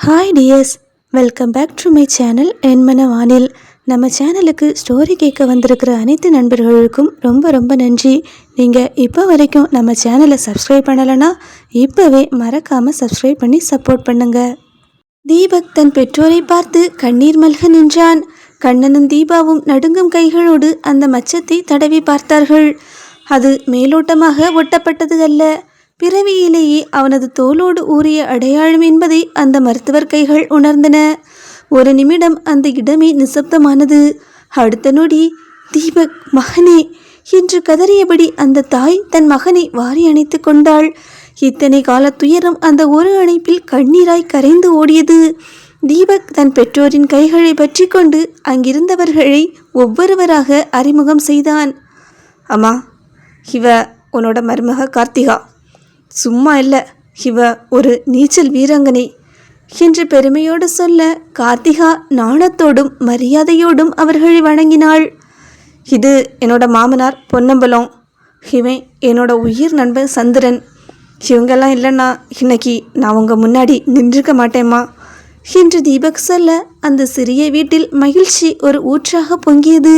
Hi dears, welcome back to my channel என்மன வானில். நம்ம சேனலுக்கு ஸ்டோரி கேட்க வந்திருக்கிற அனைத்து நண்பர்களுக்கும் ரொம்ப ரொம்ப நன்றி. நீங்கள் இப்போ வரைக்கும் நம்ம சேனலை சப்ஸ்கிரைப் பண்ணலைன்னா இப்போவே மறக்காமல் சப்ஸ்கிரைப் பண்ணி சப்போர்ட் பண்ணுங்கள். தீபக் தன் பெற்றோரை பார்த்து கண்ணீர் மல்க நின்றான். கண்ணனும் தீபாவும் நடுங்கும் கைகளோடு அந்த மச்சத்தை தடவி பார்த்தார்கள். அது மேலோட்டமாக ஒட்டப்பட்டது அல்ல, பிறவியிலேயே அவனது தோளோடு ஊறிய அடையாளம் என்பதை அந்த மருத்துவர் கைகள் உணர்ந்தன. ஒரு நிமிடம் அந்த இடமே நிசப்தமானது. அடுத்த நொடி, தீபக் மகனே என்று கதறியபடி அந்த தாய் தன் மகனை வாரி அணைத்து கொண்டாள். இத்தனை கால துயரம் அந்த ஒரு அணைப்பில் கண்ணீராய் கரைந்து ஓடியது. தீபக் தன் பெற்றோரின் கைகளை பற்றி கொண்டு அங்கிருந்தவர்களை ஒவ்வொருவராக அறிமுகம் செய்தான். அம்மா, இவ உன்னோட மருமக கார்த்திகா. சும்மா இல்லை, இவ ஒரு நீச்சல் வீராங்கனை என்று பெருமையோடு சொல்ல கார்த்திகா நாணத்தோடும் மரியாதையோடும் அவர்களை வணங்கினாள். இது என்னோட மாமனார் பொன்னம்பலம், இவன் என்னோட உயிர் நண்பன் சந்திரன். இவங்கெல்லாம் இல்லைன்னா இன்னைக்கு நான் உங்கள் முன்னாடி நின்றுக்க மாட்டேம்மா என்று தீபக் சொல்ல அந்த சிறிய வீட்டில் மகிழ்ச்சி ஒரு ஊற்றாக பொங்கியது.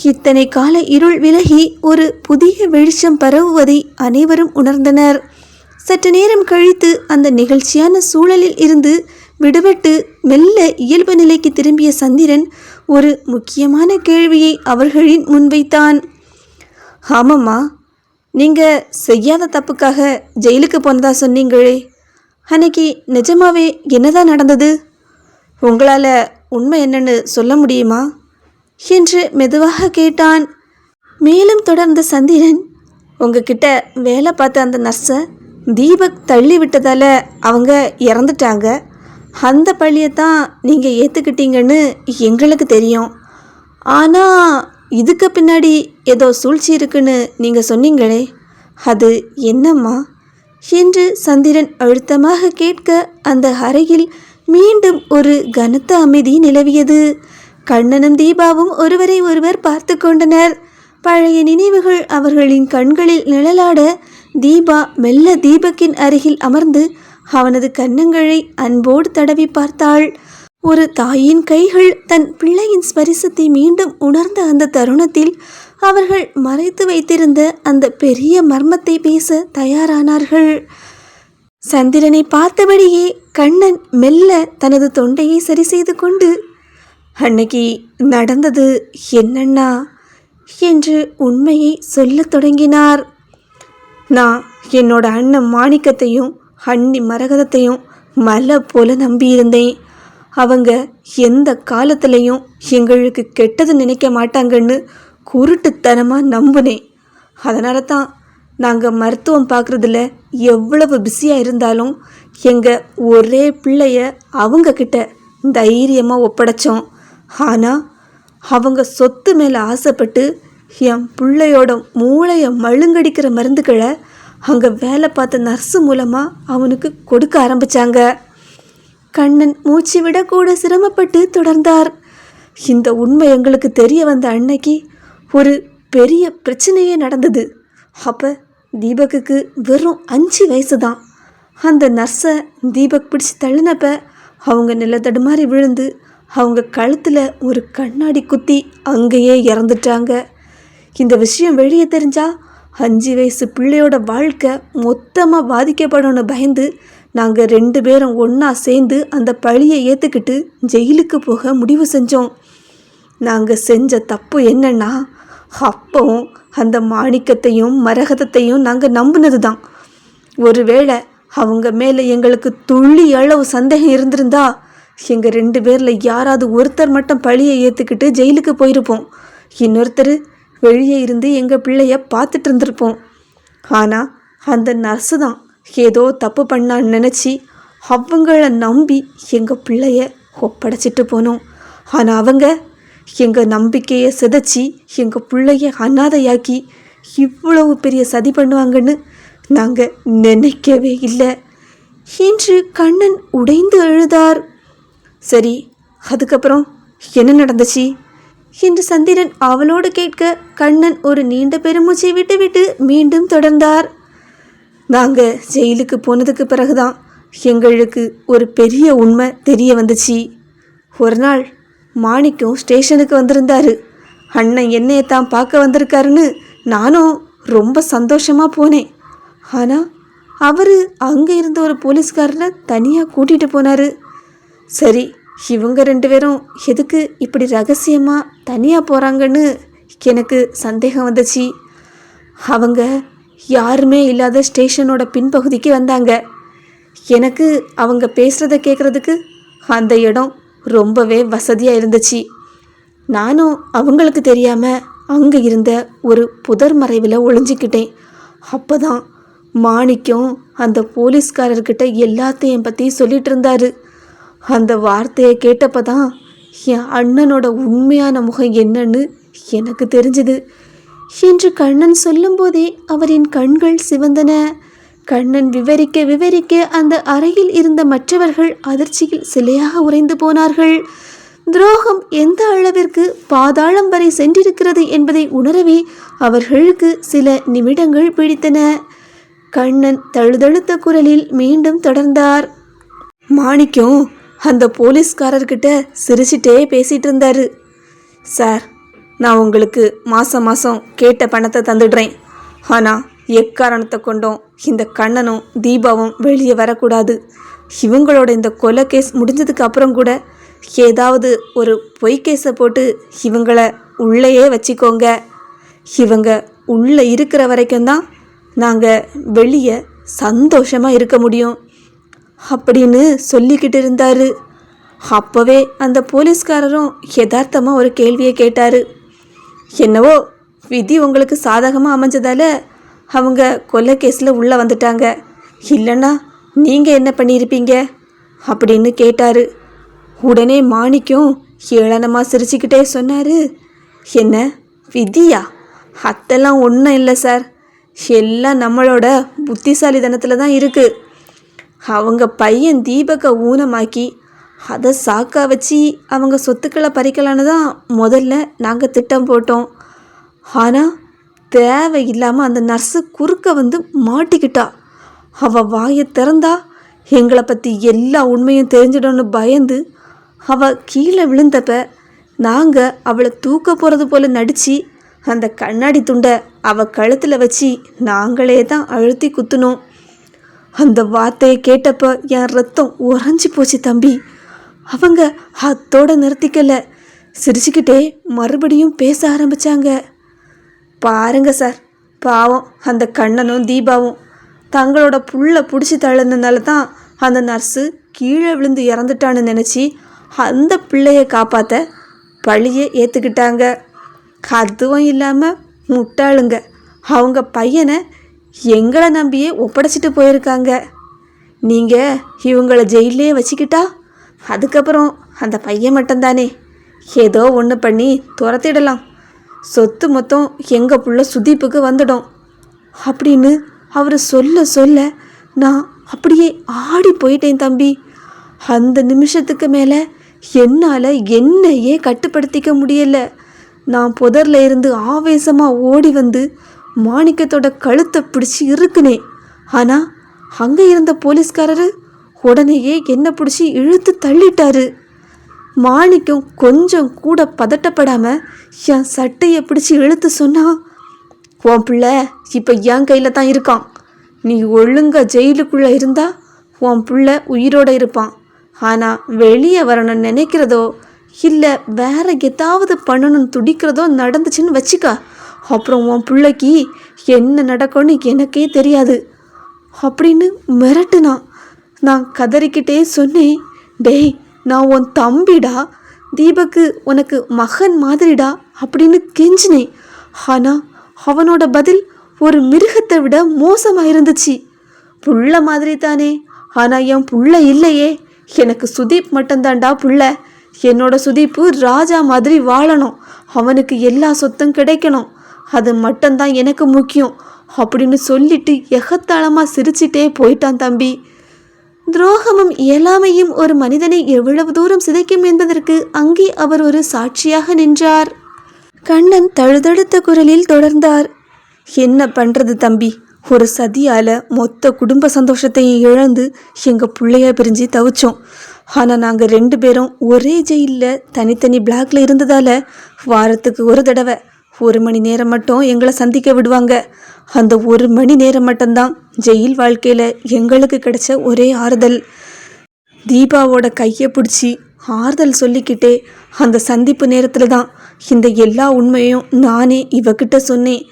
இத்தனை கால இருள் விலகி ஒரு புதிய வெளிச்சம் பரவுவதை அனைவரும் உணர்ந்தனர். சற்று நேரம் கழித்து அந்த நிகழ்ச்சியான சூழலில் இருந்து விடுபட்டு மெல்ல இயல்பு நிலைக்கு திரும்பிய சந்திரன் ஒரு முக்கியமான கேள்வியை அவர்களின் முன்வைத்தான். ஆமாம்மா, நீங்கள் செய்யாத தப்புக்காக ஜெயிலுக்கு போனதா சொன்னீங்களே, அன்னைக்கு நிஜமாவே என்னதான் நடந்தது? உங்களால் உண்மை என்னன்னு சொல்ல முடியுமா என்று மெதுவாக கேட்டான். மேலும் தொடர்ந்த சந்திரன், உங்ககிட்ட வேலை பார்த்த அந்த நர்ஸை தீபக் தள்ளி விட்டதால் அவங்க இறந்துட்டாங்க. அந்த பழியத்தான் நீங்கள் ஏற்றுக்கிட்டீங்கன்னு எங்களுக்கு தெரியும். ஆனால் இதுக்கு பின்னாடி ஏதோ சூழ்ச்சி இருக்குன்னு நீங்கள் சொன்னீங்களே, அது என்னம்மா என்று சந்திரன் அழுத்தமாக கேட்க அந்த அறையில் மீண்டும் ஒரு கனத்த அமைதி நிலவியது. கண்ணனும் தீபாவும் ஒருவரை ஒருவர் பார்த்து கொண்டனர். பழைய நினைவுகள் அவர்களின் கண்களில் நிழலாட தீபா மெல்ல தீபக்கின் அருகில் அமர்ந்து அவனது கன்னங்களை அன்போடு தடவி பார்த்தாள். ஒரு தாயின் கைகள் தன் பிள்ளையின் ஸ்பரிசத்தை மீண்டும் உணர்ந்த அந்த தருணத்தில் அவர்கள் மறைத்து வைத்திருந்த அந்த பெரிய மர்மத்தை பேச தயாரானார்கள். சந்திரனை பார்த்தபடியே கண்ணன் மெல்ல தனது தொண்டையை சரி செய்து கொண்டு, அன்னைக்கு நடந்தது என்னன்னா என்று உண்மையை சொல்லத் தொடங்கினார். நான் என்னோட அண்ணன் மாணிக்கத்தையும் அண்ணி மரகதத்தையும் மலை போல நம்பியிருந்தேன். அவங்க எந்த காலத்துலேயும் எங்களுக்கு கெட்டது நினைக்க மாட்டாங்கன்னு குருட்டுத்தனமாக நம்பினேன். அதனால தான் நாங்கள் மருத்துவம் பார்க்குறதுல எவ்வளவு பிஸியாக இருந்தாலும் எங்கள் ஒரே பிள்ளைய அவங்கக்கிட்ட தைரியமாக ஒப்படைச்சோம். ஆனால் அவங்க சொத்து மேலே ஆசைப்பட்டு என் பிள்ளையோட மூளையை மழுங்கடிக்கிற மருந்துகளை அங்கே வேலை பார்த்த நர்ஸு மூலமாக அவனுக்கு கொடுக்க ஆரம்பித்தாங்க. கண்ணன் மூச்சு விடக்கூட சிரமப்பட்டு தொடர்ந்தார். இந்த உண்மை எங்களுக்கு தெரிய வந்த அன்னைக்கு ஒரு பெரிய பிரச்சனையே நடந்தது. அப்போ தீபக்குக்கு வெறும் 5 வயசு தான். அந்த நர்ஸை தீபக் பிடிச்சி தள்ளினப்ப அவங்க நிலத்தடுமாறி விழுந்து அவங்க கழுத்தில் ஒரு கண்ணாடி குத்தி அங்கேயே இறந்துட்டாங்க. இந்த விஷயம் வெளியே தெரிஞ்சால் 5 வயசு பிள்ளையோட வாழ்க்கை மொத்தமாக பாதிக்கப்படணும்னு பயந்து நாங்கள் 2 பேரும் ஒன்றா சேர்ந்து அந்த பழியை ஏற்றுக்கிட்டு ஜெயிலுக்கு போக முடிவு செஞ்சோம். நாங்கள் செஞ்ச தப்பு என்னன்னா, அப்பவும் அந்த மாணிக்கத்தையும் மரகதத்தையும் நாங்கள் நம்பினது தான். ஒருவேளை அவங்க மேலே எங்களுக்கு துள்ளி அளவு சந்தேகம் இருந்திருந்தா எங்கள் 2 பேரில் யாராவது ஒருத்தர் மட்டும் பழியை ஏற்றுக்கிட்டு ஜெயிலுக்கு போயிருப்போம். இன்னொருத்தர் வெளியே இருந்து எங்கள் பிள்ளைய பார்த்துட்டு இருந்திருப்போம். ஆனால் அந்த நர்ஸு தான் ஏதோ தப்பு பண்ணான்னு நினச்சி அவங்கள நம்பி எங்கள் பிள்ளைய ஒப்படைச்சிட்டு போனோம். ஆனால் அவங்க எங்கள் நம்பிக்கையை சிதைச்சி எங்கள் பிள்ளைய அனாதையாக்கி இவ்வளவு பெரிய சதி பண்ணுவாங்கன்னு நாங்கள் நினைக்கவே இல்லை என்று கண்ணன் உடைந்து அழுதார். சரி, அதுக்கப்புறம் என்ன நடந்துச்சு என்று சந்திரன் அவளோடு கேட்க கண்ணன் ஒரு நீண்ட பெருமூச்சை விட்டுவிட்டு மீண்டும் தொடர்ந்தார். நாங்கள் ஜெயிலுக்கு போனதுக்கு பிறகுதான் எங்களுக்கு ஒரு பெரிய உண்மை தெரிய வந்துச்சு. ஒரு நாள் மாணிக்கம் ஸ்டேஷனுக்கு வந்திருந்தாரு. அண்ணன் என்னையை தான் பார்க்க வந்திருக்காருன்னு நானும் ரொம்ப சந்தோஷமாக போனேன். ஆனால் அவர் அங்கே இருந்த ஒரு போலீஸ்காரரை தனியாக கூட்டிகிட்டு போனார். சரி, இவங்க 2 பேரும் எதுக்கு இப்படி ரகசியமாக தனியாக போகிறாங்கன்னு எனக்கு சந்தேகம் வந்துச்சு. அவங்க யாருமே இல்லாத ஸ்டேஷனோட பின்பகுதிக்கு வந்தாங்க. எனக்கு அவங்க பேசுகிறத கேட்குறதுக்கு அந்த இடம் ரொம்பவே வசதியாக இருந்துச்சு. நானும் அவங்களுக்கு தெரியாமல் அங்கே இருந்த ஒரு புதர் மறைவில் ஒளிஞ்சிக்கிட்டேன். அப்போ தான் மாணிக்கம் அந்த போலீஸ்காரர்கிட்ட எல்லாத்தையும் பற்றி சொல்லிட்டு இருந்தார். அந்த வார்த்தையை கேட்டப்போ தான் என் அண்ணனோட உண்மையான முகம் என்னன்னு எனக்கு தெரிஞ்சுது என்று கண்ணன் சொல்லும்போதே அவரின் கண்கள் சிவந்தன. கண்ணன் விவரிக்க விவரிக்க அந்த அறையில் இருந்த மற்றவர்கள் அதிர்ச்சியில் சிலையாக உறைந்து போனார்கள். துரோகம் எந்த அளவிற்கு பாதாளம் வரை சென்றிருக்கிறது என்பதை உணரவே அவர்களுக்கு சில நிமிடங்கள் பிடித்தன. கண்ணன் தழுதழுத்த குரலில் மீண்டும் தொடர்ந்தார். மாணிக்கம் அந்த போலீஸ்காரர்கிட்ட சிரிச்சிட்டே பேசிகிட்டு இருந்தார். சார், நான் உங்களுக்கு மாதம் கேட்ட பணத்தை தந்துடுறேன். ஆனால் எக்காரணத்தை கொண்டும் இந்த கண்ணனும் தீபாவும் வெளியே வரக்கூடாது. இவங்களோட இந்த கொலை கேஸ் முடிஞ்சதுக்கு அப்புறம் கூட ஏதாவது ஒரு பொய் கேஸை போட்டு இவங்கள உள்ளேயே வச்சுக்கோங்க. இவங்க உள்ளே இருக்கிற வரைக்கும் தான் நாங்கள் வெளியே சந்தோஷமாக இருக்க முடியும் அப்படின்னு சொல்லிக்கிட்டு இருந்தார். அப்போவே அந்த போலீஸ்காரரும் யதார்த்தமாக ஒரு கேள்வியை கேட்டார். என்னவோ விதி உங்களுக்கு சாதகமாக அமைஞ்சதால் அவங்க கொலை கேஸில் உள்ளே வந்துட்டாங்க, இல்லைன்னா நீங்கள் என்ன பண்ணியிருப்பீங்க அப்படின்னு கேட்டார். உடனே மாணிக்கம் ஏளனமாக சிரிச்சுக்கிட்டே சொன்னார், என்ன விதியா? அதெல்லாம் ஒன்றும் இல்லை சார், எல்லாம் நம்மளோட புத்திசாலித்தனத்தில் தான் இருக்குது. அவங்க பையன் தீபக்கை ஊனமாக்கி அதை சாக்கா வச்சு அவங்க சொத்துக்களை பறிக்கலான்னு தான் முதல்ல நாங்கள் திட்டம் போட்டோம். ஆனால் தேவையில்லாமல் அந்த நர்ஸு குறுக்க வந்து மாட்டிக்கிட்டா. அவள் வாயை திறந்தா எங்களை பற்றி எல்லா உண்மையும் தெரிஞ்சிடும்னு பயந்து அவள் கீழே விழுந்தப்ப நாங்கள் அவளை தூக்க போகிறது போல் நடித்து அந்த கண்ணாடி துண்டை அவள் கழுத்தில் வச்சு நாங்களே தான் அழுத்தி குத்துனோம். அந்த வார்த்தையை கேட்டப்போ என் ரத்தம் உறைஞ்சி போச்சு தம்பி. அவங்க அத்தோடு நிறுத்திக்கல, சிரிச்சுக்கிட்டே மறுபடியும் பேச ஆரம்பித்தாங்க. பாருங்க சார், பாவம் அந்த கண்ணனும் தீபாவும் தங்களோட புள்ள பிடிச்சி தள்ளுனதுனால தான் அந்த நர்ஸு கீழே விழுந்து இறந்துட்டான்னு நினச்சி அந்த பிள்ளையை காப்பாற்ற பழியை ஏற்றுக்கிட்டாங்க. அதுவும் இல்லாமல் முட்டாளுங்க அவங்க பையனை எங்களை நம்பியே ஒப்படைச்சிட்டு போயிருக்காங்க. நீங்கள் இவங்களை ஜெயிலே வச்சுக்கிட்டா அதுக்கப்புறம் அந்த பையன் மட்டும்தானே ஏதோ ஒன்று பண்ணி துரத்திடலாம், சொத்து மொத்தம் எங்கள் புள்ள சுதீப்புக்கு வந்துடும் அப்படின்னு அவர் சொல்ல சொல்ல நான் அப்படியே ஆடி போயிட்டேன் தம்பி. அந்த நிமிஷத்துக்கு மேலே என்னால் என்னையே கட்டுப்படுத்திக்க முடியலை. நான் புதரில் இருந்து ஆவேசமாக ஓடி வந்து மாணிக்கத்தோட கழுத்தை பிடிச்சி இருக்குனேன். ஆனால் அங்கே இருந்த போலீஸ்காரரு உடனேயே என்னை பிடிச்சி இழுத்து தள்ளிட்டாரு. மாணிக்கம் கொஞ்சம் கூட பதட்டப்படாமல் என் சட்டையை பிடிச்சி இழுத்து சொன்னா, உன் பிள்ளை இப்போ என் கையில் தான் இருக்கான். நீ ஒழுங்கா ஜெயிலுக்குள்ளே இருந்தால் உன் பிள்ளை உயிரோடு இருப்பான். ஆனால் வெளியே வரணும்னு நினைக்கிறதோ இல்லை வேற ஏதாவது பண்ணணும்னு துடிக்கிறதோ நடந்துச்சுன்னு வச்சுக்கா, அப்புறம் உன் பிள்ளைக்கு என்ன நடக்கும்னு எனக்கே தெரியாது அப்படின்னு மிரட்டுனான். நான் கதறிக்கிட்டே சொன்னேன், டேய் நான் உன் தம்பிடா, தீபக்கு உனக்கு மகன் மாதிரிடா அப்படின்னு கெஞ்சினேன். ஆனால் அவனோட பதில் ஒரு மிருகத்தை விட மோசமாக இருந்துச்சு. புள்ள மாதிரி தானே, ஆனால் என் புள்ள இல்லையே, எனக்கு சுதீப் மட்டும்தான்டா புள்ள. என்னோட சுதீப்பு ராஜா மாதிரி வாழணும், அவனுக்கு எல்லா சொத்தும் கிடைக்கணும், அது மட்டும்தான் எனக்கு முக்கியம் அப்படின்னு சொல்லிட்டு எகத்தாளமாக சிரிச்சிட்டே போயிட்டான் தம்பி. துரோகமும் இயலாமையும் ஒரு மனிதனை எவ்வளவு தூரம் சிதைக்கும் என்பதற்கு அங்கே அவர் ஒரு சாட்சியாக நின்றார். கண்ணன் தழுதழுத்த குரலில் தொடர்ந்தார், என்ன பண்ணுறது தம்பி, ஒரு சதியால் மொத்த குடும்ப சந்தோஷத்தையும் இழந்து எங்கள் பிள்ளைய பிரிஞ்சு தவிச்சோம். ஆனால் நாங்கள் 2 பேரும் ஒரே ஜெயிலில் தனித்தனி பிளாக்ல இருந்ததால் வாரத்துக்கு ஒரு தடவை 1 மணி நேரம் மட்டும் எங்களை சந்திக்க விடுவாங்க. அந்த 1 மணி நேரம் மட்டும்தான் ஜெயில் வாழ்க்கையில் எங்களுக்கு கிடைச்ச ஒரே ஆறுதல். தீபாவோட கையை பிடிச்சி ஆறுதல் சொல்லிக்கிட்டே அந்த சந்திப்பு நேரத்தில் தான் இந்த எல்லா உண்மையும் நானே இவகிட்ட சொன்னேன்.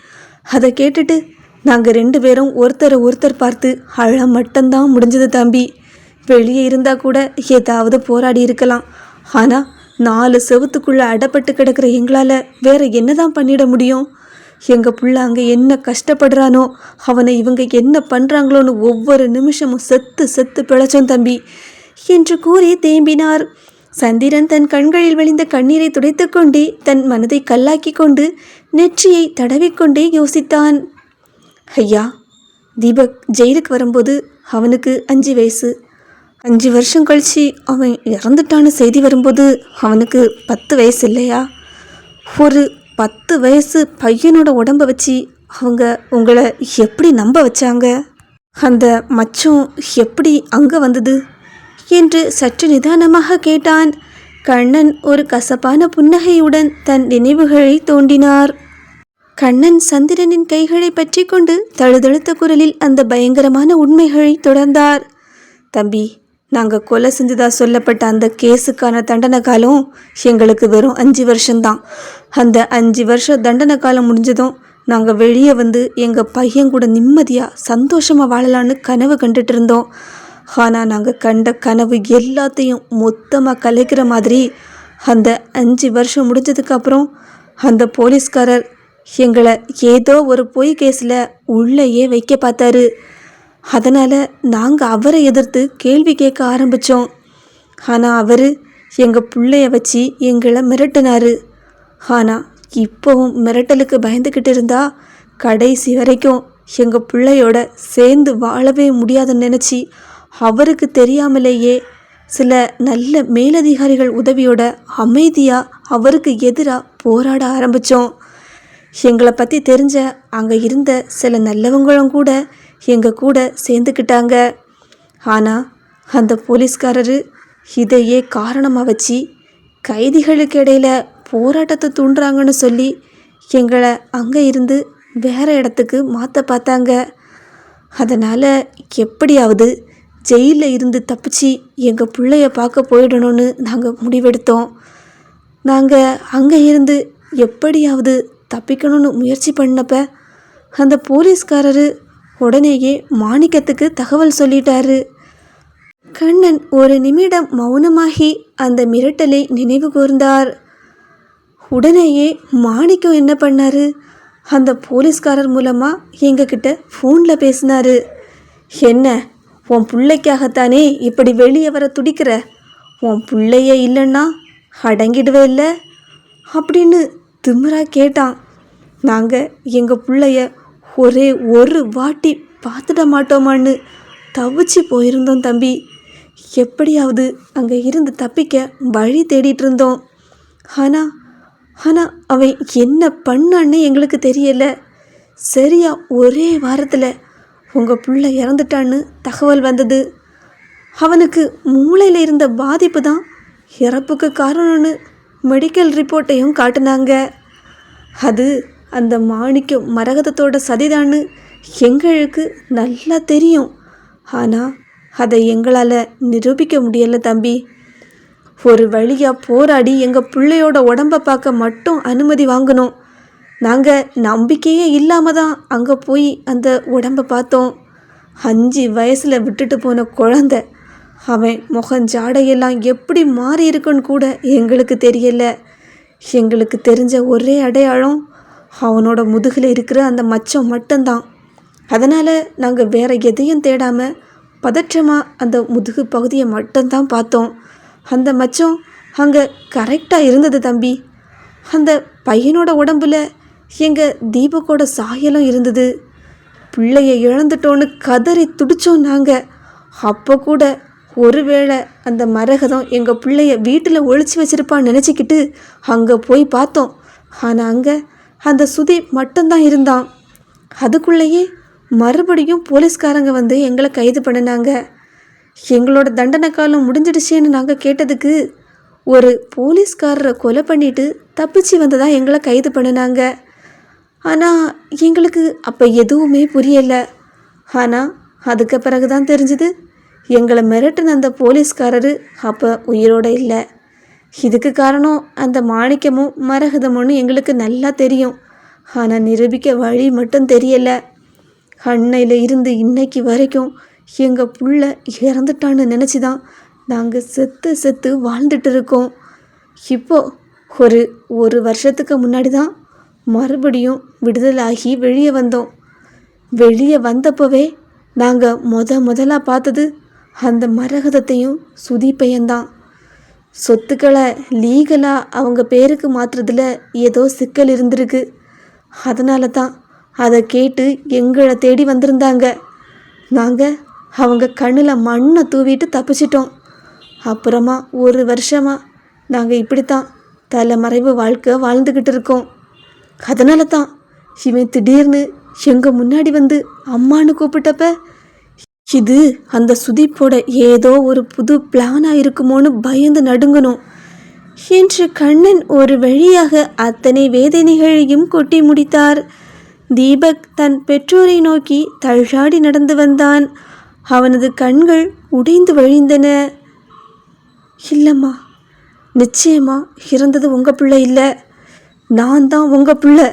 அதை கேட்டுட்டு நாங்கள் 2 பேரும் ஒருத்தரை ஒருத்தர் பார்த்து அழ மட்டும்தான் முடிஞ்சது தம்பி. வெளியே இருந்தால் கூட ஏதாவது போராடி இருக்கலாம். ஆனால் 4 செவத்துக்குள்ளே அடப்பட்டு கிடக்கிற எங்களால் வேற என்னதான் பண்ணிட முடியும்? எங்கள் புள்ள அங்கே என்ன கஷ்டப்படுறானோ, அவனை இவங்க என்ன பண்ணுறாங்களோன்னு ஒவ்வொரு நிமிஷமும் செத்து செத்து பிழைச்சோம் தம்பி என்று கூறி தேம்பினார். சந்திரன் தன் கண்களில் வழிந்த கண்ணீரை துடைத்து கொண்டே தன் மனதை கல்லாக்கி கொண்டு நெற்றியை தடவிக்கொண்டே யோசித்தான். ஐயா, தீபக் ஜெயிலுக்கு வரும்போது அவனுக்கு 5 வயசு. 5 வருஷம் கழிச்சு அவன் இறந்துட்டான்னு செய்தி வரும்போது அவனுக்கு 10 வயசு இல்லையா? ஒரு 10 வயசு பையனோட உடம்ப வச்சு அவங்க உங்களை எப்படி நம்ப வச்சாங்க? அந்த மச்சம் எப்படி அங்கே வந்தது என்று சற்று நிதானமாக கேட்டான். கண்ணன் ஒரு கசப்பான புன்னகையுடன் தன் நினைவுகளை தோண்டினார். கண்ணன் சந்திரனின் கைகளை பற்றி கொண்டு தழுதழுத்த குரலில் அந்த பயங்கரமான உண்மைகளை தொடர்ந்தார். தம்பி, நாங்கள் கொலை செஞ்சதா சொல்லப்பட்ட அந்த கேஸுக்கான தண்டனை காலம் எங்களுக்கு வெறும் 5 வருஷம்தான். அந்த 5 வருஷம் தண்டனை காலம் முடிஞ்சதும் நாங்கள் வெளியே வந்து எங்கள் பையன் கூட நிம்மதியாக சந்தோஷமாக வாழலான்னு கனவு கண்டுட்டு இருந்தோம். ஆனால் நாங்கள் கண்ட கனவு எல்லாத்தையும் மொத்தமாக கலைக்கிற மாதிரி அந்த 5 வருஷம் முடிஞ்சதுக்கப்புறம் அந்த போலீஸ்காரர் எங்களை ஏதோ ஒரு பொய் கேஸில் உள்ளேயே வைக்க பார்த்தாரு. அதனால் நாங்கள் அவரை எதிர்த்து கேள்வி கேட்க ஆரம்பித்தோம். ஆனால் அவர் எங்கள் பிள்ளைய வச்சு எங்களை மிரட்டினார். ஆனால் இப்போவும் மிரட்டலுக்கு பயந்துக்கிட்டு இருந்தா கடைசி வரைக்கும் எங்கள் பிள்ளையோட சேர்ந்து வாழவே முடியாதுன்னு நினச்சி அவருக்கு தெரியாமலேயே சில நல்ல மேலதிகாரிகள் உதவியோட அமைதியாக அவருக்கு எதிராக போராட ஆரம்பித்தோம். எங்களை பற்றி தெரிஞ்ச அங்கே இருந்த சில நல்லவங்களும் கூட எங்கள் கூட சேர்ந்துக்கிட்டாங்க. ஆனால் அந்த போலீஸ்காரரு இதையே காரணமாக வச்சு கைதிகளுக்கு இடையில் போராட்டத்தை தூண்டுறாங்கன்னு சொல்லி எங்களை அங்கே இருந்து வேறு இடத்துக்கு மாற்ற பார்த்தாங்க. அதனால் எப்படியாவது ஜெயிலில் இருந்து தப்பிச்சு எங்கள் பிள்ளைய பார்க்க போயிடணும்னு நாங்கள் முடிவெடுத்தோம். நாங்கள் அங்கே இருந்து எப்படியாவது தப்பிக்கணும்னு முயற்சி பண்ணப்ப அந்த போலீஸ்காரரு உடனேயே மாணிக்கத்துக்கு தகவல் சொல்லிட்டாரு. கண்ணன் ஒரு நிமிடம் மௌனமாகி அந்த மிரட்டலை நினைவு கூர்ந்தார். உடனேயே மாணிக்கம் என்ன பண்ணாரு? அந்த போலீஸ்காரர் மூலமாக எங்ககிட்ட ஃபோனில் பேசினாரு. என்ன, உன் பிள்ளைக்காகத்தானே இப்படி வெளியே வர துடிக்கிற? உன் பிள்ளையே இல்லைன்னா அடங்கிடுவே இல்லை அப்படின்னு திமிரா கேட்டான். நாங்கள் எங்கள் பிள்ளைய ஒரே ஒரு வாட்டி பார்த்துட மாட்டோமான்னு தவிச்சு போயிருந்தோம் தம்பி. எப்படியாவது அங்கே இருந்து தப்பிக்க வழி தேடிட்டு இருந்தோம். ஆனால் அவன் என்ன பண்ணான்னு எங்களுக்கு தெரியலை. சரியா ஒரே வாரத்தில் உங்கள் பிள்ளை இறந்துட்டான்னு தகவல் வந்தது. அவனுக்கு மூளையில் இருந்த பாதிப்பு தான் இறப்புக்கு காரணம்னு மெடிக்கல் ரிப்போர்ட்டையும் காட்டினாங்க. அது அந்த மாணிக்கம் மரகதத்தோட சதிதான்னு எங்களுக்கு நல்லா தெரியும். ஆனால் அதை எங்களால் நிரூபிக்க முடியலை தம்பி. ஒரு வழியாக போராடி எங்கள் பிள்ளையோட உடம்பை பார்க்க மட்டும் அனுமதி வாங்கினோம். நாங்கள் நம்பிக்கையே இல்லாமல் தான் அங்கே போய் அந்த உடம்பை பார்த்தோம். 5 வயசில் விட்டுட்டு போன குழந்தை, அவன் முகஞ்சாடையெல்லாம் எப்படி மாறி இருக்குன்னு கூட எங்களுக்கு தெரியலை. எங்களுக்கு தெரிஞ்ச ஒரே அடையாளம் அவனோட முதுகில் இருக்கிற அந்த மச்சம் மட்டும்தான். அதனால் நாங்கள் வேறு எதையும் தேடாமல் பதற்றமாக அந்த முதுகு பகுதியை மட்டும்தான் பார்த்தோம். அந்த மச்சம் அங்கே கரெக்டாக இருந்தது தம்பி. அந்த பையனோட உடம்புல எங்கள் தீபக்கோட சாயலும் இருந்தது. பிள்ளைய இழந்துட்டோன்னு கதறி துடிச்சோம் நாங்கள். அப்போ கூட ஒருவேளை அந்த மரகதம் எங்கள் பிள்ளைய வீட்டில் ஒழிச்சு வச்சிருப்பான்னு நினச்சிக்கிட்டு அங்கே போய் பார்த்தோம். ஆனால் அங்கே அந்த சுதி மட்டும்தான் இருந்தான். அதுக்குள்ளேயே மறுபடியும் போலீஸ்காரங்க வந்து எங்களை கைது பண்ணினாங்க. எங்களோட தண்டனை காலம் முடிஞ்சிடுச்சேன்னு நாங்கள் கேட்டதுக்கு ஒரு போலீஸ்காரரை கொலை பண்ணிட்டு தப்பிச்சு வந்ததா எங்களை கைது பண்ணினாங்க. ஆனால் எங்களுக்கு அப்போ எதுவுமே புரியலை. ஆனால் அதுக்கு பிறகு தான் தெரிஞ்சுது, எங்களை மிரட்டின அந்த போலீஸ்காரரு அப்போ உயிரோடு இல்லை. இதுக்கு காரணம் அந்த மாணிக்கமும் மரகதமும்னு எங்களுக்கு நல்லா தெரியும். ஆனால் நிரூபிக்க வழி மட்டும் தெரியலை. அன்னையில் இருந்து இன்னைக்கு வரைக்கும் எங்கள் புள்ள இறந்துட்டான்னு நினச்சி தான் நாங்கள் செத்து வாழ்ந்துட்டு இருக்கோம். இப்போது ஒரு வருஷத்துக்கு முன்னாடி தான் மறுபடியும் விடுதலாகி வெளியே வந்தோம். வெளியே வந்தப்போவே நாங்கள் முதலாக பார்த்தது அந்த மரகதத்தையும் சுதீப்பையன்தான். சொத்துக்களை லீகலாக அவங்க பேருக்கு மாற்றுறதுல ஏதோ சிக்கல் இருந்திருக்கு. அதனால தான் அதை கேட்டு எங்களை தேடி வந்திருந்தாங்க. நாங்கள் அவங்க கண்ணில் மண்ணை தூவிட்டு தப்பிச்சிட்டோம். அப்புறமா ஒரு வருஷமாக நாங்கள் இப்படித்தான் தலைமறைவு வாழ்க்கை வாழ்ந்துக்கிட்டு இருக்கோம். அதனால தான் இவன் திடீர்னு எங்கள் முன்னாடி வந்து அம்மானு கூப்பிட்டப்ப இது அந்த சுதீப்போட ஏதோ ஒரு புது பிளானாக இருக்குமோன்னு பயந்து நடுங்கணும் என்று கண்ணன் ஒரு வழியாக அத்தனை வேதனைகளையும் கொட்டி முடித்தார். தீபக் தன் பெற்றோரை நோக்கி தள்ளாடி நடந்து வந்தான். அவனது கண்கள் உடைந்து வழிந்தன. இல்லைம்மா, நிச்சயமா இறந்தது உங்கள் பிள்ளை இல்லை, நான் தான் உங்கள் பிள்ளை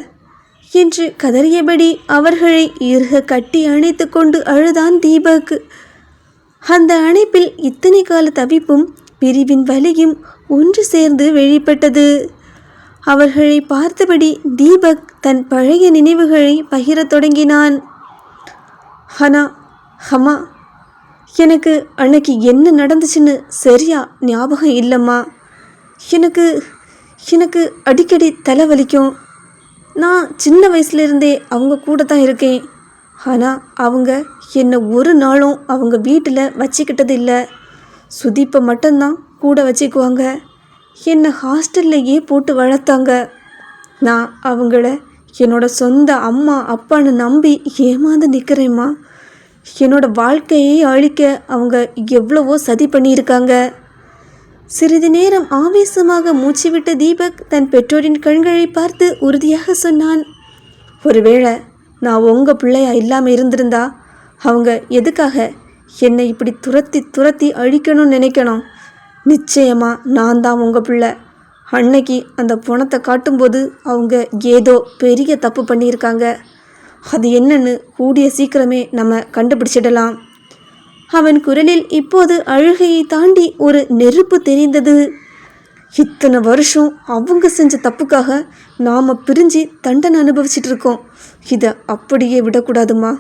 என்று கதறியபடி அவர்களை இறுக கட்டி அணைத்து கொண்டு அழுதான் தீபக். அந்த அணைப்பில் இத்தனை கால தவிப்பும் பிரிவின் வலியும் ஒன்று சேர்ந்து வெளிப்பட்டது. அவர்களை பார்த்தபடி தீபக் தன் பழைய நினைவுகளை பகிரத் தொடங்கினான். அம்மா, எனக்கு அன்னைக்கு என்ன நடந்துச்சுன்னு சரியா ஞாபகம் இல்லைம்மா. எனக்கு அடிக்கடி தலைவலிக்கும். நான் சின்ன வயசுலேருந்தே அவங்க கூட தான் இருக்கேன். ஆனால் அவங்க என்னை ஒரு நாளும் அவங்க வீட்டில் வச்சுக்கிட்டது இல்லை. சுதீப்பை மட்டும்தான் கூட வச்சுக்குவாங்க. என்னை ஹாஸ்டல்லையே போட்டு வளர்த்தாங்க. நான் அவங்கள என்னோட சொந்த அம்மா அப்பான்னு நம்பி ஏமாந்து நிற்கிறேம்மா. என்னோட வாழ்க்கையை அழிக்க அவங்க எவ்வளவோ சதி பண்ணியிருக்காங்க. சிறிது நேரம் ஆவேசமாக மூச்சுவிட்ட தீபக் தன் பெற்றோரின் கண்களை பார்த்து உறுதியாக சொன்னான். ஒருவேளை நான் உங்கள் பிள்ளையா இல்லாமல் இருந்திருந்தா அவங்க எதுக்காக என்னை இப்படி துரத்தி அழிக்கணும்னு நினைக்கணும்? நிச்சயமாக நான் தான் உங்கள் பிள்ளை. அன்னைக்கு அந்த பணத்தை காட்டும்போது அவங்க ஏதோ பெரிய தப்பு பண்ணியிருக்காங்க. அது என்னன்னு கூடிய சீக்கிரமே நம்ம கண்டுபிடிச்சிடலாம். அவன் குரலில் இப்போது அழுகையை தாண்டி ஒரு நெருப்பு தெரிந்தது. இத்தனை வருஷம் அவங்க செஞ்ச தப்புக்காக நாம் பிரிஞ்சு தண்டனை அனுபவிச்சிட்டு இருக்கோம். இதை அப்படியே விடக்கூடாதுமா.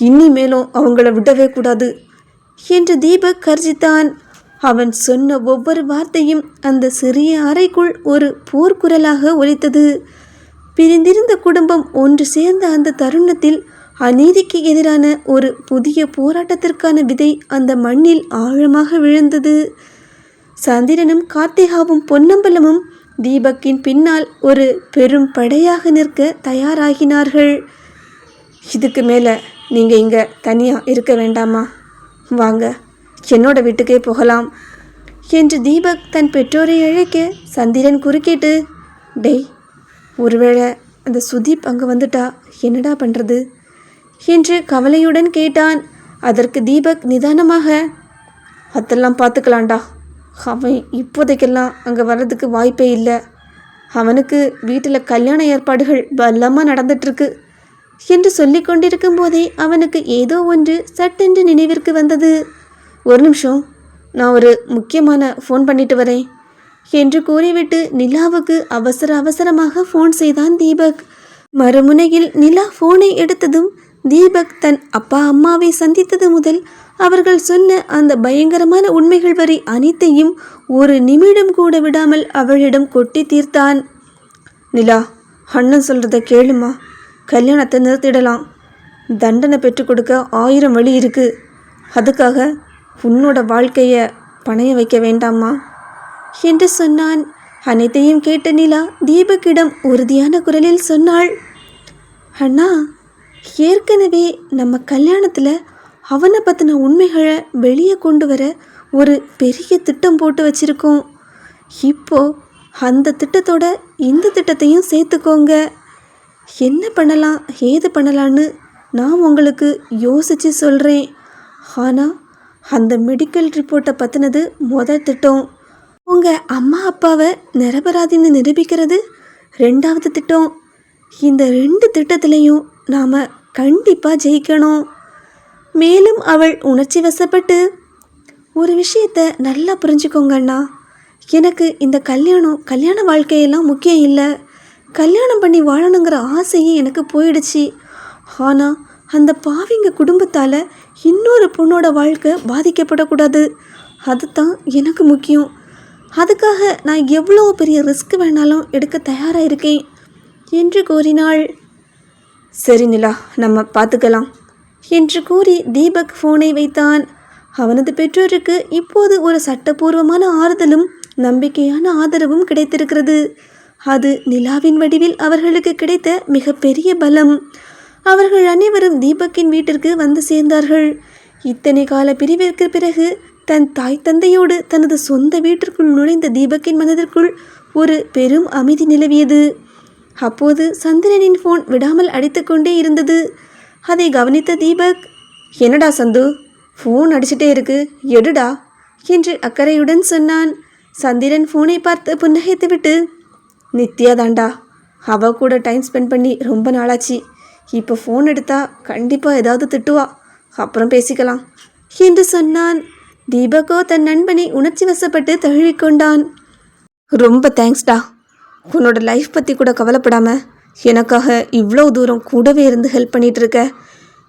இனிமேலும் அவங்கள விடவே கூடாது என்று தீபக் கர்ஜித்தான். அவன் சொன்ன ஒவ்வொரு வார்த்தையும் அந்த சிறிய அறைக்குள் ஒரு போர்க்குரலாக ஒலித்தது. பிரிந்திருந்த குடும்பம் ஒன்று சேர்ந்த அந்த தருணத்தில் அநீதிக்கு எதிரான ஒரு புதிய போராட்டத்திற்கான விதை அந்த மண்ணில் ஆழமாக விழுந்தது. சந்திரனும் கார்த்திகாவும் பொன்னம்பலமும் தீபக்கின் பின்னால் ஒரு பெரும் படையாக நிற்க தயாராகினார்கள். இதுக்கு மேலே நீங்கள் இங்கே தனியாக இருக்க வேண்டாமா, வாங்க என்னோட வீட்டுக்கே போகலாம் என்று தீபக் தன் பெற்றோரை அழைக்க சந்திரன் குறுக்கிட்டு, டேய், ஒருவேளை அந்த சுதீப் அங்கே வந்துட்டா என்னடா பண்ணுறது என்று கவலையுடன் கேட்டான். அதற்கு தீபக் நிதானமாக, அதெல்லாம் பார்த்துக்கலாம்டா, அவன் இப்போதைக்கெல்லாம் அங்கே வர்றதுக்கு வாய்ப்பே இல்லை. அவனுக்கு வீட்டில் கல்யாண ஏற்பாடுகள் பலமாக நடந்துட்டுருக்கு என்று சொல்லி கொண்டிருக்கும் போதே அவனுக்கு ஏதோ ஒன்று சட்டென்று நினைவிற்கு வந்தது. ஒரு நிமிஷம், நான் ஒரு முக்கியமான ஃபோன் பண்ணிட்டு வரேன் என்று கூறிவிட்டு நிலாவுக்கு அவசரமாக ஃபோன் செய்தான் தீபக். மறுமுனையில் நிலா ஃபோனை எடுத்ததும் தீபக் தன் அப்பா அம்மாவை சந்தித்தது முதல் அவர்கள் சொன்ன அந்த பயங்கரமான உண்மைகள் வரை அனைத்தையும் ஒரு நிமிடம் கூட விடாமல் அவளிடம் கொட்டி தீர்த்தான். நிலா, அண்ணன் சொல்கிறத கேளுமா. கல்யாணத்தை நிறுத்திடலாம். தண்டனை பெற்றுக் கொடுக்க 1000 வழி இருக்குது. அதுக்காக உன்னோட வாழ்க்கையை பணைய வைக்க வேண்டாமா என்று சொன்னான். அனைத்தையும் கேட்ட நிலா தீபக்கிடம் உறுதியான குரலில் சொன்னாள், அண்ணா, ஏற்கனவே நம்ம கல்யாணத்தில் அவனை பற்றின உண்மைகளை வெளியே கொண்டு வர ஒரு பெரிய திட்டம் போட்டு வச்சுருக்கோம். இப்போது அந்த திட்டத்தோட இந்த திட்டத்தையும் சேர்த்துக்கோங்க. என்ன பண்ணலாம் ஏது பண்ணலான்னு நான் உங்களுக்கு யோசித்து சொல்கிறேன். ஆனால் அந்த மெடிக்கல் ரிப்போர்ட்டை பற்றினது முதல் திட்டம். உங்கள் அம்மா அப்பாவை நிரபராதின்னு நிரூபிக்கிறது ரெண்டாவது திட்டம். இந்த 2 திட்டத்திலையும் நாம் கண்டிப்பாக ஜெயிக்கணும். மேலும் அவள் உணர்ச்சி வசப்பட்டு, ஒரு விஷயத்தை நல்லா புரிஞ்சுக்கோங்க அண்ணா, எனக்கு இந்த கல்யாண வாழ்க்கையெல்லாம் முக்கியம் இல்லை. கல்யாணம் பண்ணி வாழணுங்கிற ஆசையே எனக்கு போயிடுச்சு. ஆனால் அந்த பாவிங்க குடும்பத்தால் இன்னொரு பொண்ணோட வாழ்க்கை பாதிக்கப்படக்கூடாது. அதுதான் எனக்கு முக்கியம். அதுக்காக நான் எவ்வளோ பெரிய ரிஸ்க் வேணாலும் எடுக்க தயாராக இருக்கேன் என்று கூறினாள். சரி நிலா, நம்ம பார்த்துக்கலாம் என்று கூறி தீபக் ஃபோனை வைத்தான். அவனது பெற்றோருக்கு இப்போது ஒரு சட்டபூர்வமான ஆறுதலும் நம்பிக்கையான ஆதரவும் கிடைத்திருக்கிறது. அது நிலாவின் வடிவில் அவர்களுக்கு கிடைத்த மிகப்பெரிய பலம். அவர்கள் அனைவரும் தீபக்கின் வீட்டிற்கு வந்து சேர்ந்தார்கள். இத்தனை கால பிரிவிற்கு பிறகு தன் தாய் தந்தையோடு தனது சொந்த வீட்டிற்குள் நுழைந்த தீபக்கின் மனதிற்குள் ஒரு பெரும் அமைதி நிலவியது. அப்போது சந்திரனின் ஃபோன் விடாமல் அடித்து கொண்டே இருந்தது. அதை கவனித்த தீபக், என்னடா சந்து, ஃபோன் அடிச்சுட்டே இருக்கு, எடுடா என்று அக்கறையுடன் சொன்னான். சந்திரன் ஃபோனை பார்த்து புன்னகைத்துவிட்டு, நித்யா தாண்டா, அவ கூட டைம் ஸ்பெண்ட் பண்ணி ரொம்ப நாளாச்சு. இப்போ ஃபோன் எடுத்தா கண்டிப்பாக ஏதாவது திட்டுவா, அப்புறம் பேசிக்கலாம் என்று சொன்னான். தீபக்கோ தன் நண்பனை உணர்ச்சி வசப்பட்டு தழுவிக்கொண்டான். ரொம்ப தேங்க்ஸ்டா, உன்னோட லைஃப் பற்றி கூட கவலைப்படாமல் எனக்காக இவ்வளோ தூரம் கூடவே இருந்து ஹெல்ப் பண்ணிட்டு இருக்க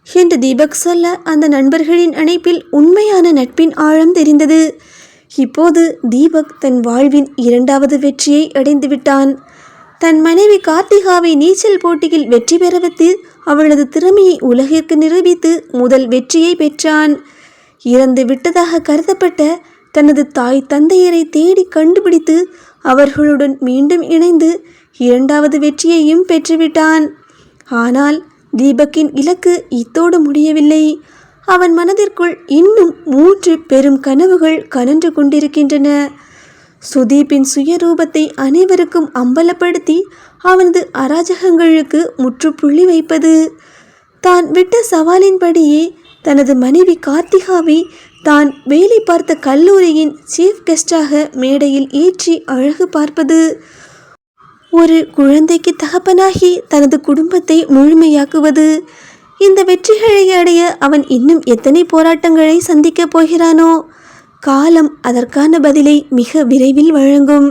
என்று தீபக் சொல்ல, அந்த நண்பர்களின் அணைப்பில் உண்மையான நட்பின் ஆழம் தெரிந்தது. இப்போது தீபக் தன் வாழ்வின் 2வது வெற்றியை அடைந்து விட்டான். தன் மனைவி கார்த்திகாவை நீச்சல் போட்டியில் வெற்றி பெற வைத்து அவளது திறமையை உலகிற்கு நிரூபித்து முதல் வெற்றியை பெற்றான். இறந்து விட்டதாக கருதப்பட்ட தனது தாய் தந்தையரை தேடி கண்டுபிடித்து அவர்களுடன் மீண்டும் இணைந்து 2வது வெற்றியையும் பெற்றுவிட்டான். ஆனால் தீபக்கின் இலக்கு இத்தோடு முடியவில்லை. அவன் மனதிற்குள் இன்னும் 3 பெரும் கனவுகள் கனன்று கொண்டிருக்கின்றன. சுதீப்பின் சுயரூபத்தை அனைவருக்கும் அம்பலப்படுத்தி அவனது அராஜகங்களுக்கு முற்றுப்புள்ளி வைப்பது. தான் விட்ட சவாலின்படியே தனது மனைவி கார்த்திகாவை தான் வேலை பார்த்த கல்லூரியின் சீஃப் கெஸ்டாக மேடையில் ஏற்றி அழகு பார்ப்பது. ஒரு குழந்தைக்கு தகப்பனாகி தனது குடும்பத்தை முழுமையாக்குவது. இந்த வெற்றிகளை அடைய அவன் இன்னும் எத்தனை போராட்டங்களை சந்திக்கப் போகிறானோ? காலம் அதற்கான பதிலை மிக விரைவில் வழங்கும்.